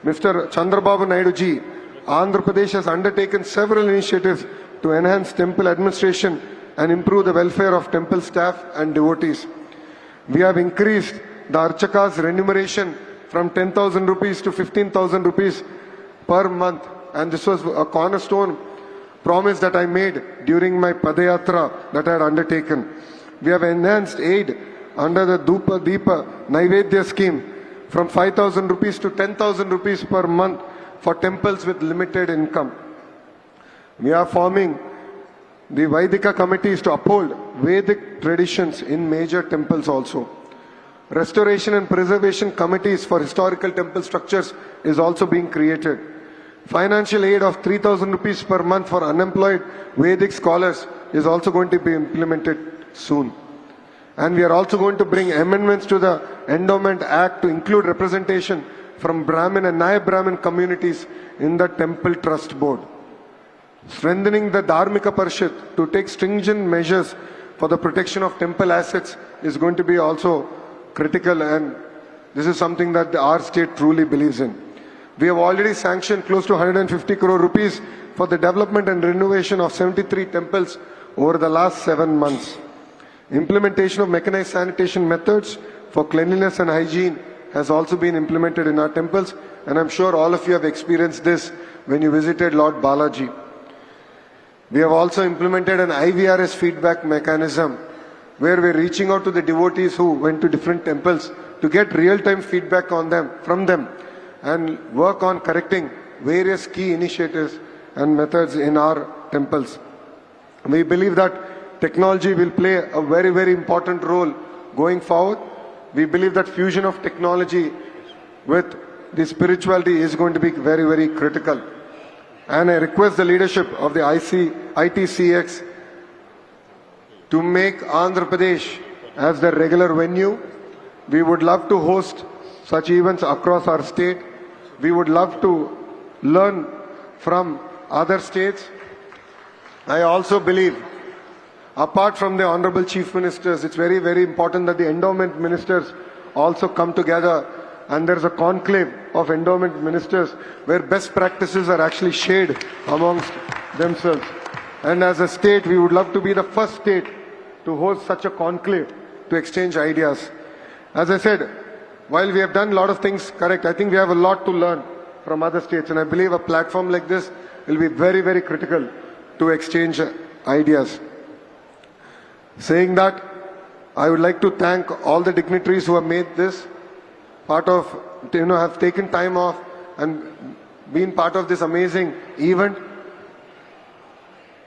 Mr. Chandrababu Naidu ji, Andhra Pradesh has undertaken several initiatives to enhance temple administration and improve the welfare of temple staff and devotees. We have increased the Archaka's remuneration from 10,000 rupees to 15,000 rupees per month, and this was a cornerstone promise that I made during my Padayatra that I had undertaken. We have enhanced aid under the Dhupa Deepa Naivedya scheme from 5,000 rupees to 10,000 rupees per month for temples with limited income. We are forming the Vaidika committees to uphold Vedic traditions in major temples also. Restoration and preservation committees for historical temple structures is also being created. Financial aid of 3,000 rupees per month for unemployed Vedic scholars is also going to be implemented soon. And we are also going to bring amendments to the Endowment Act to include representation from Brahmin and Nayab Brahmin communities in the Temple Trust Board. Strengthening the Dharmika Parishad to take stringent measures for the protection of temple assets is going to be also critical, and this is something that our state truly believes in. We have already sanctioned close to 150 crore rupees for the development and renovation of 73 temples over the last 7 months. Implementation of mechanized sanitation methods for cleanliness and hygiene has also been implemented in our temples, and I'm sure all of you have experienced this when you visited Lord Balaji. We have also implemented an IVRS feedback mechanism where we're reaching out to the devotees who went to different temples to get real-time feedback from them and work on correcting various key initiatives and methods in our temples. We believe that technology will play a very, very important role going forward. We believe that fusion of technology with the spirituality is going to be very, very critical. And I request the leadership of the ITCX to make Andhra Pradesh as the regular venue. We would love to host such events across our state. We would love to learn from other states. I also believe, apart from the Honorable Chief Ministers, it's very, very important that the endowment ministers also come together, and there's a conclave of endowment ministers where best practices are actually shared amongst themselves. And as a state, we would love to be the first state to host such a conclave to exchange ideas. As I said, while we have done a lot of things correct, I think we have a lot to learn from other states, and I believe a platform like this will be very, very critical to exchange ideas. Saying that, I would like to thank all the dignitaries who have made this part of, have taken time off and been part of this amazing event.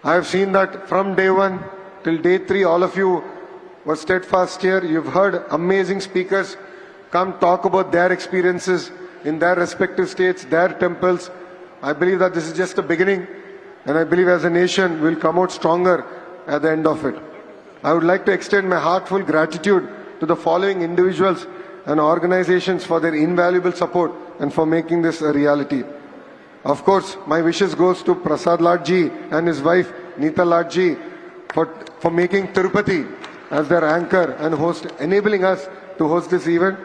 I have seen that from day 1 till day 3, all of you were steadfast here. You've heard amazing speakers come talk about their experiences in their respective states, their temples. I believe that this is just a beginning, and I believe as a nation we'll come out stronger at the end of it. I would like to extend my heartfelt gratitude to the following individuals and organizations for their invaluable support and for making this a reality. Of course, my wishes goes to Prasad Lad ji and his wife Neeta Lad ji for making Tirupati as their anchor and host, enabling us to host this event.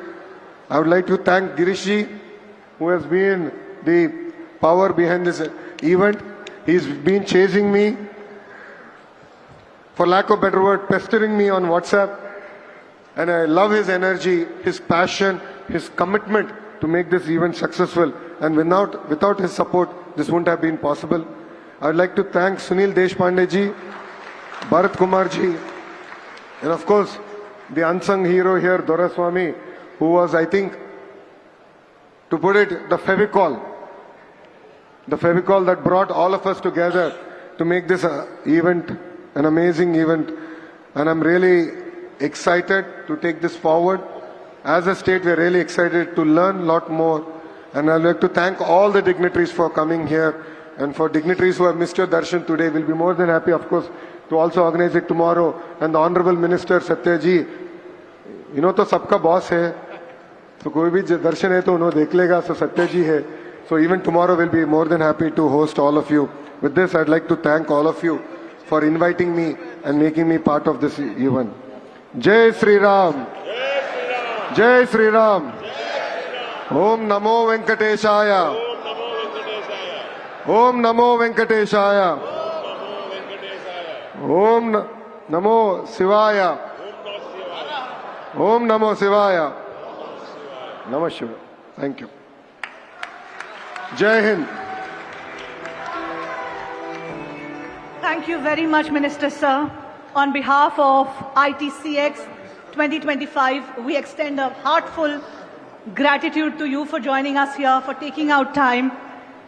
I would like to thank Girish ji, who has been the power behind this event. He's been chasing me, for lack of a better word, pestering me on WhatsApp. And I love his energy, his passion, his commitment to make this event successful. And without his support, this wouldn't have been possible. I would like to thank Sunil Deshpande ji, Bharat Kumar ji, and of course, the unsung hero here, Doraswamy, who was, I think, to put it, the Fevicol that brought all of us together to make this event an amazing event. And I'm really excited to take this forward. As a state, we're really excited to learn a lot more. And I'd like to thank all the dignitaries for coming here. And for dignitaries who have missed your darshan today, we'll be more than happy, of course, to also organize it tomorrow. And the Honorable Minister Satya ji, तो सबका boss है. So कोई भी दर्शन है तो उन्होंने देख लेगा. So Satya ji है. So even tomorrow we'll be more than happy to host all of you. With this, I'd like to thank all of you for inviting me and making me part of this event. Jai Sri Ram. Jai Sri Ram. Om Namo Venkateshaya. Om Namo Venkateshaya. Om Namo Shivaya. Om Namo Shivaya. Namah Shivaya. Thank you. Jai Hind. Thank you very much, Minister Sir. On behalf of ITCX 2025, we extend a heartfelt gratitude to you for joining us here, for taking out time.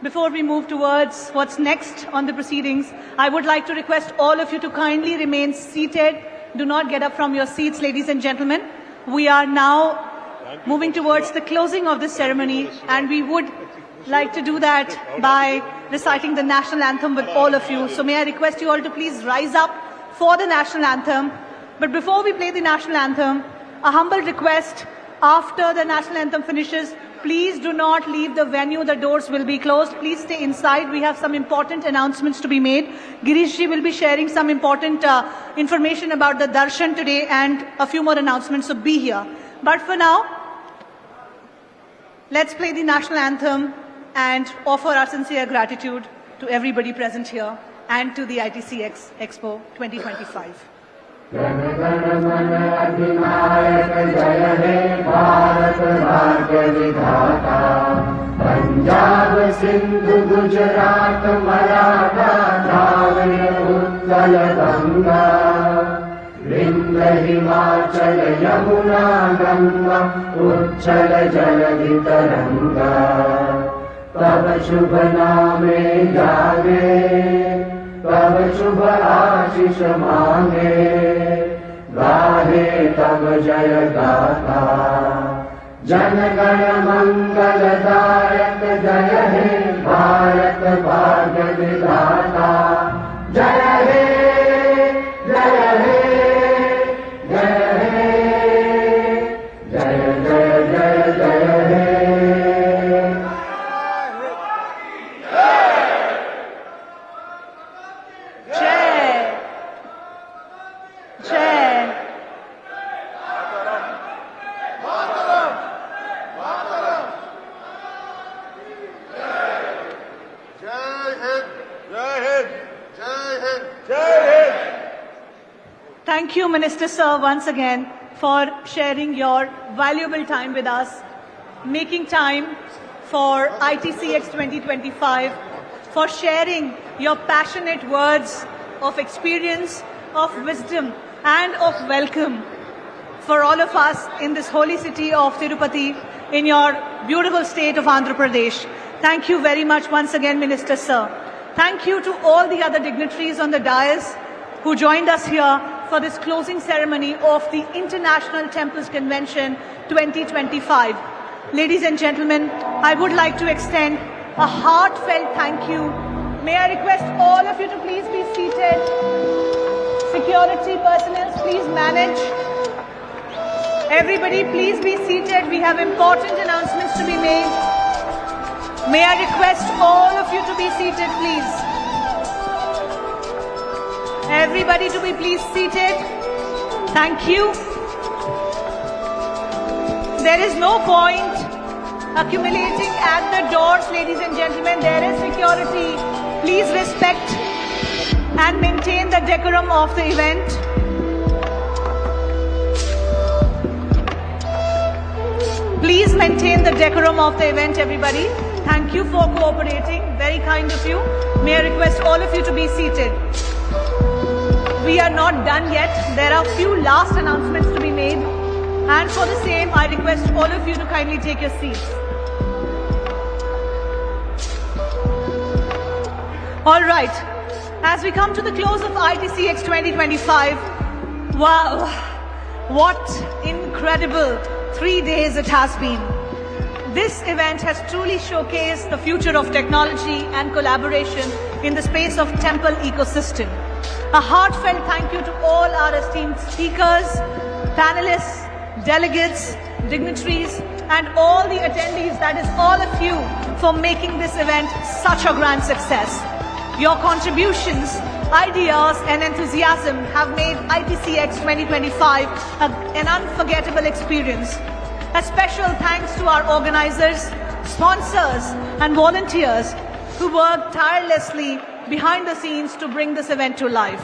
Before we move towards what's next on the proceedings, I would like to request all of you to kindly remain seated. Do not get up from your seats, ladies and gentlemen. We are now moving towards the closing of this ceremony, and we would like to do that by reciting the national anthem with all of you. So may I request you all to please rise up for the national anthem. But before we play the national anthem, a humble request: after the national anthem finishes, please do not leave the venue. The doors will be closed. Please stay inside. We have some important announcements to be made. Girish ji will be sharing some important information about the darshan today and a few more announcements, so be here. But for now, let's play the national anthem and offer our sincere gratitude to everybody present here and to the ITCX Expo 2025. Punjab Sindhu Gujarat Maratha Dravida Utkal Ganga Vindhya Himachal Yamuna Ganga उच्छल जलधि तरंगा तब शुभ नामे जागे तब शुभ आशीष मांगे गाहे तब जय गाथा जन गण मंगल दायक जय हे भारत भाग्य विधाता जय हे जय हे जय हे जय जय जय जय हे Thank you, Minister Sir, once again for sharing your valuable time with us, making time for ITCX 2025, for sharing your passionate words of experience, of wisdom, and of welcome for all of us in this holy city of Tirupati, in your beautiful state of Andhra Pradesh. Thank you very much once again, Minister Sir. Thank you to all the other dignitaries on the dais who joined us here for this closing ceremony of the International Temples Convention 2025. Ladies and gentlemen, I would like to extend a heartfelt thank you. May I request all of you to please be seated. Security personnel, please manage. Everybody, please be seated. We have important announcements to be made. May I request all of you to be seated, please. Everybody to be please seated. Thank you. There is no point accumulating at the doors, ladies and gentlemen. There is security. Please respect and maintain the decorum of the event. Please maintain the decorum of the event, everybody. Thank you for cooperating. Very kind of you. May I request all of you to be seated. We are not done yet. There are few last announcements to be made. And for the same, I request all of you to kindly take your seats. All right. As we come to the close of ITCX 2025, wow, what incredible 3 days it has been. This event has truly showcased the future of technology and collaboration in the space of temple ecosystem. A heartfelt thank you to all our esteemed speakers, panelists, delegates, dignitaries, and all the attendees, that is all of you, for making this event such a grand success. Your contributions, ideas, and enthusiasm have made ITCX 2025 an unforgettable experience. A special thanks to our organizers, sponsors, and volunteers who worked tirelessly behind the scenes to bring this event to life.